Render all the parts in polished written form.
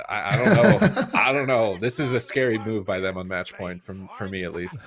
I don't know. I don't know. This is a scary move by them on match point, for me at least.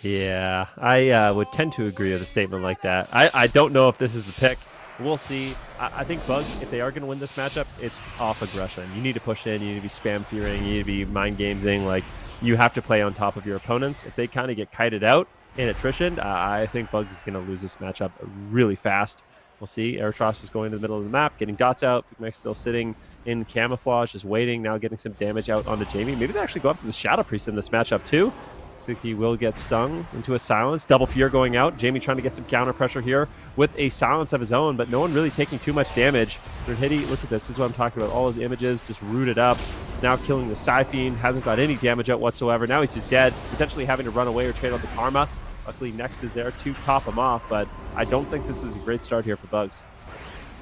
Yeah, I would tend to agree with a statement like that. I don't know if this is the pick. We'll see. I think Bugs, if they are going to win this matchup, it's off aggression. You need to push in. You need to be spam fearing. You need to be mind gaming. Like, you have to play on top of your opponents. If they kind of get kited out in attrition, I think Bugs is going to lose this matchup really fast. We'll see. Aerotross is going to the middle of the map, getting dots out. Big Mike's still sitting in camouflage, just waiting. Now getting some damage out onto Jamie. Maybe they actually go up to the Shadow Priest in this matchup too. Looks like he will get stung into a silence. Double Fear going out. Jamie trying to get some counter pressure here with a silence of his own, but no one really taking too much damage. Brunhilde, look at this. This is what I'm talking about. All his images just rooted up. Now killing the Psyfiend. Hasn't got any damage out whatsoever. Now he's just dead, potentially having to run away or trade out the Karma. Luckily, Next is there to top him off, but I don't think this is a great start here for Bugs.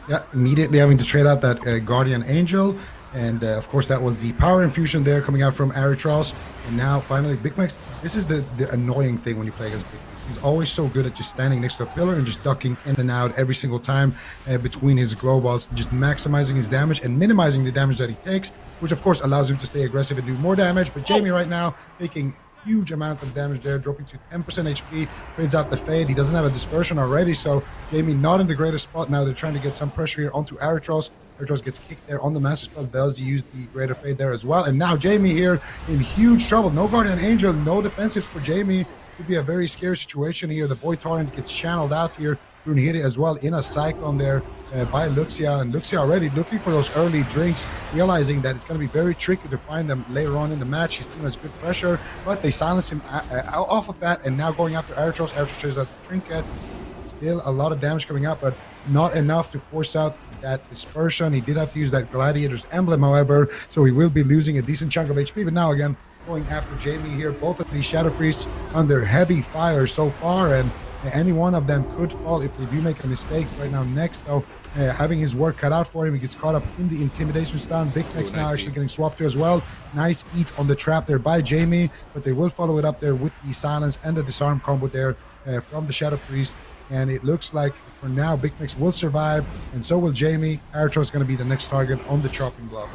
Yeah, immediately having to trade out that Guardian Angel. And of course, that was the power infusion there coming out from Aritros. And now finally, Big Max. This is the annoying thing when you play against Big Max. He's always so good at just standing next to a pillar and just ducking in and out every single time between his glow balls, just maximizing his damage and minimizing the damage that he takes, which of course allows him to stay aggressive and do more damage. But Jamie right now taking huge amount of damage there, dropping to 10% HP, trades out the Fade. He doesn't have a dispersion already, so Jamie not in the greatest spot now. They're trying to get some pressure here onto Aritros. Aritros gets kicked there on the Master Spell, does use the Greater Fade there as well. And now Jamie here in huge trouble. No Guardian Angel, no defensive for Jamie. Could be a very scary situation here. The Boy Torrent gets channeled out here. Brunhilde as well in a Cyclone there by Luxia. And Luxia already looking for those early drinks, realizing that it's going to be very tricky to find them later on in the match. His team has good pressure, but they silence him off of that. And now going after Aritros. Aritros trades out the Trinket. Still a lot of damage coming out, but not enough to force out that dispersion. He did have to use that Gladiator's Emblem, however, so he will be losing a decent chunk of HP. But now again, going after Jamie here. Both of these Shadow Priests under heavy fire so far, and any one of them could fall if they do make a mistake. Right now, Next, though, having his work cut out for him. He gets caught up in the Intimidation stun. Big Next now actually getting swapped to as well. Nice eat on the trap there by Jamie, but they will follow it up there with the Silence and the Disarm combo there from the Shadow Priest. And it looks like for now, Big Mix will survive, and so will Jamie. Aritros is going to be the next target on the chopping block.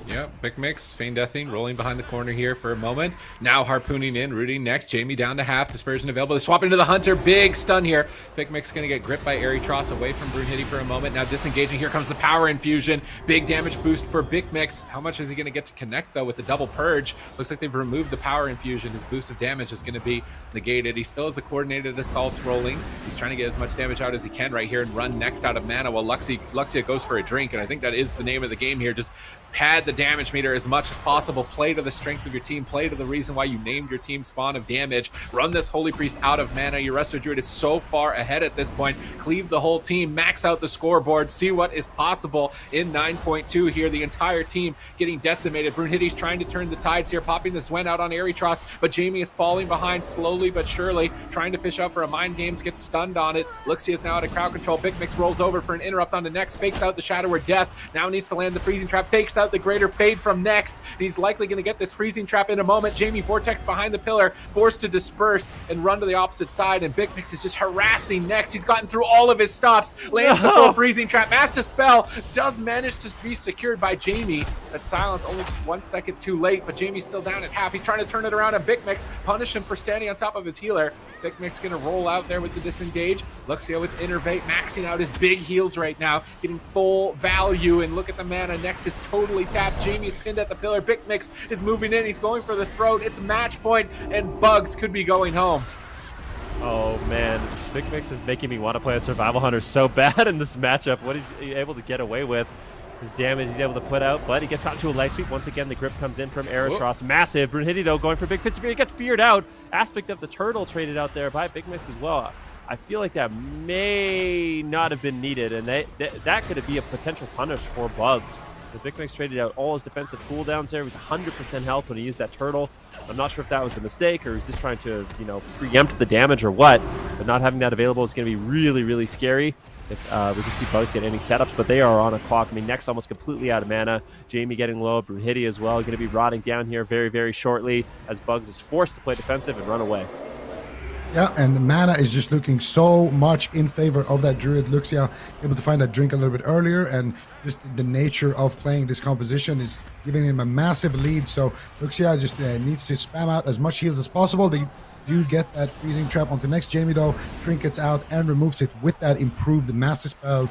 Yep, Big Mix, Feign Deathing, rolling behind the corner here for a moment. Now harpooning in, rooting Next. Jamie down to half, dispersion available. They swap into the Hunter, big stun here. Big Mix going to get gripped by Aritros away from Brunhilde for a moment. Now disengaging, here comes the power infusion. Big damage boost for Big Mix. How much is he going to get to connect though with the double purge? Looks like they've removed the power infusion. His boost of damage is going to be negated. He still has the coordinated assaults rolling. He's trying to get as much damage out as he can right here and run Next out of mana while Luxia goes for a drink. And I think that is the name of the game here. Just pad the damage meter as much as possible. Play to the strengths of your team. Play to the reason why you named your team Spawn of Damage. Run this Holy Priest out of mana. Your Resto Druid is so far ahead at this point. Cleave the whole team. Max out the scoreboard. See what is possible in 9.2 here. The entire team getting decimated. Brunhilde's trying to turn the tides here. Popping the Zwen out on Aritros, but Jamie is falling behind slowly but surely. Trying to fish out for a Mind Games. Gets stunned on it. Luxia is now out of crowd control. Big Mix rolls over for an interrupt on the Next. Fakes out the Shadow or Death. Now needs to land the Freezing Trap. Fakes out the Greater Fade from Next. He's likely going to get this Freezing Trap in a moment. Jamie Vortex behind the pillar, forced to disperse and run to the opposite side, and Big Mix is just harassing Next. He's gotten through all of his stops, lands the full Freezing Trap. Master Spell does manage to be secured by Jamie. That silence only just 1 second too late, but Jamie's still down at half. He's trying to turn it around, and Big Mix punish him for standing on top of his healer. Big Mix going to roll out there with the disengage. Luxia with Innervate, maxing out his big heals right now, getting full value, and look at the mana. Next is totally tapped. Jamie is pinned at the pillar. Big Mix is moving in. He's going for the throat. It's match point, and Bugs could be going home. Oh man, Big Mix is making me want to play a Survival Hunter so bad in this matchup. What he's able to get away with, his damage he's able to put out, but he gets out to a leg sweep. Once again, the grip comes in from Aritros. Massive. Brunhilde, though, going for Big Fist. He gets feared out. Aspect of the Turtle traded out there by Big Mix as well. I feel like that may not have been needed, and that could be a potential punish for Bugs. The Big Mix traded out all his defensive cooldowns there with 100% health when he used that Turtle. I'm not sure if that was a mistake or he's just trying to, preempt the damage or what, but not having that available is going to be really, really scary. If we can see Bugs get any setups, but they are on a clock. I mean, Next almost completely out of mana. Jamie getting low. Brunhilde as well. Going to be rotting down here very, very shortly as Bugs is forced to play defensive and run away. Yeah, and the mana is just looking so much in favor of that Druid. Luxia able to find that drink a little bit earlier, and just the nature of playing this composition is giving him a massive lead. So Luxia just needs to spam out as much heals as possible. They do get that freezing trap onto next Jamie though. Trinkets out and removes it with that improved Master Spell,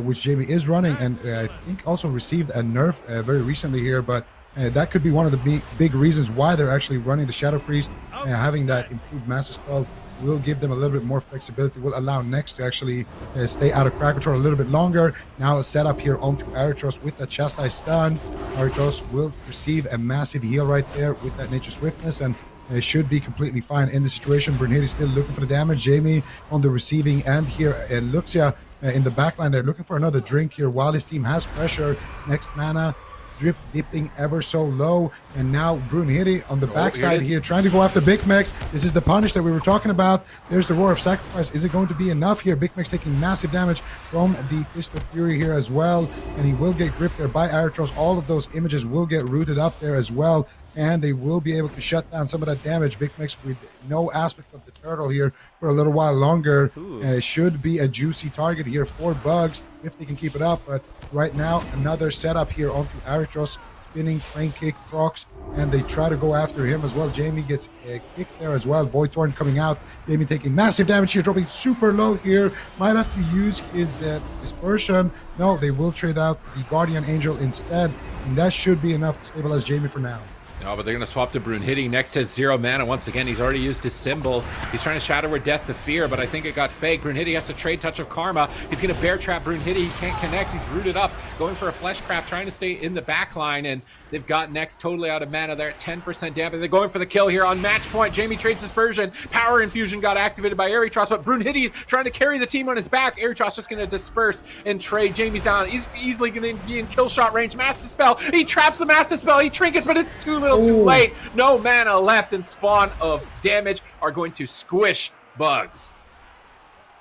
which Jamie is running, and I think also received a nerf very recently here, but that could be one of the big reasons why they're actually running the Shadow Priest. Having that improved Master Spell will give them a little bit more flexibility, will allow Next to actually stay out of crowd control a little bit longer. Now a setup here onto Aritros with the Chastise stun. Aritros will receive a massive heal right there with that Nature Swiftness, and should be completely fine in the situation. Brunhilde is still looking for the damage. Jamie on the receiving end here, and Luxia in the backline. They're looking for another drink here while his team has pressure. Next mana drip dipping ever so low, and now Brunhilde on the backside here trying to go after Big Mex. This is the punish that we were talking about. There's the Roar of Sacrifice. Is it going to be enough here? Big Mex taking massive damage from the Fist of Fury here as well, and he will get gripped there by Aritros. All of those images will get rooted up there as well, and they will be able to shut down some of that damage. Big Mex with no aspect of the turtle here for a little while longer. Should be a juicy target here for Bugs if they can keep it up, but right now another setup here onto Aritros, spinning crane kick procs, and they try to go after him as well. Jamie gets kicked there as well. Void Torn coming out. Jamie taking massive damage here, dropping super low here. Might have to use his dispersion. No, they will trade out the Guardian Angel instead, and that should be enough to stabilize Jamie for now. No, but they're going to swap to Brunhilde. Next has 0 mana. Once again, he's already used his symbols. He's trying to Shadow Word Death the Fear, but I think it got fake. Brunhilde has to trade Touch of Karma. He's going to Bear Trap Brunhilde. He can't connect. He's rooted up, going for a Fleshcraft, trying to stay in the back line, and they've got Next totally out of mana. They're at 10% damage. They're going for the kill here on match point. Jamie trades Dispersion. Power Infusion got activated by Aritros, but Brunhilde's trying to carry the team on his back. Aritros just going to disperse and trade. Jamie's down. He's easily going to be in kill shot range. Master Spell. He traps the Master Spell. He trinkets, but it's too little, too late. No mana left, and Spawn of Damage are going to squish Bugs.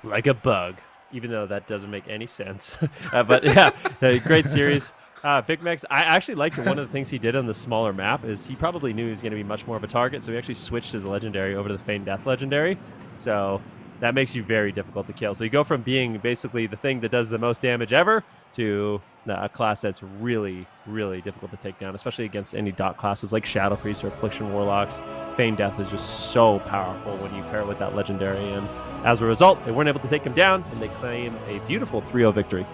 Like a bug, even though that doesn't make any sense. But yeah, great series. Big Mex, I actually liked one of the things he did on the smaller map is he probably knew he was going to be much more of a target, so he actually switched his legendary over to the Feigned Death legendary. So that makes you very difficult to kill. So you go from being basically the thing that does the most damage ever to a class that's really, really difficult to take down, especially against any dot classes like Shadow Priest or Affliction Warlocks. Feigned Death is just so powerful when you pair it with that legendary, and as a result, they weren't able to take him down, and they claim a beautiful 3-0 victory.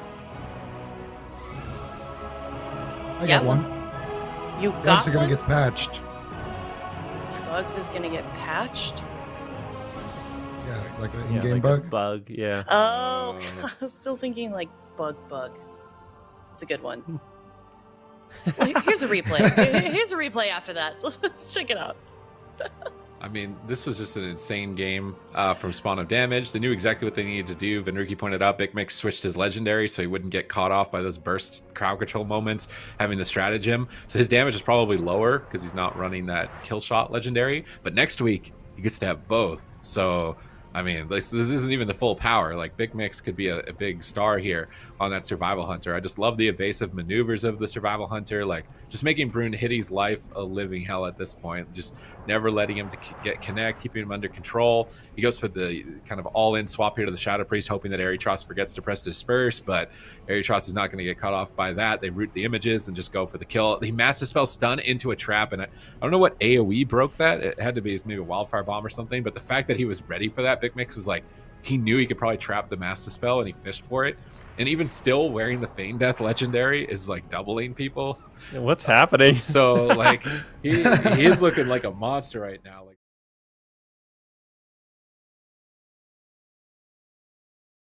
I got one. You got Bugs are one? going to get patched. Bugs is going to get patched? Yeah, like an Yeah, in-game like bug. a bug, yeah. Oh, I was still thinking like bug. It's a good one. Well, here's a replay. Here's a replay after that. Let's check it out. I mean, this was just an insane game from Spawn of Damage. They knew exactly what they needed to do. Venruki pointed out Big Mix switched his legendary so he wouldn't get caught off by those burst crowd control moments, having the stratagem. So his damage is probably lower because he's not running that kill shot legendary. But next week, he gets to have both. So, I mean, this isn't even the full power. Like, Big Mix could be a big star here on that Survival Hunter. I just love the evasive maneuvers of the Survival Hunter. Like, just making Brunhilde's life a living hell at this point. Just never letting him to get connect, keeping him under control. He goes for the kind of all-in swap here to the Shadow Priest, hoping that Aritros forgets to press Disperse, but Aritros is not going to get cut off by that. They root the images and just go for the kill. He Master Spell stun into a trap, and I don't know what AoE broke that. It had to be maybe a Wildfire Bomb or something, but the fact that he was ready for that, Big Mix was like, he knew he could probably trap the Master Spell, and he fished for it. And even still, wearing the Feigned Death legendary is like doubling people. What's happening? So like he is looking like a monster right now. Like.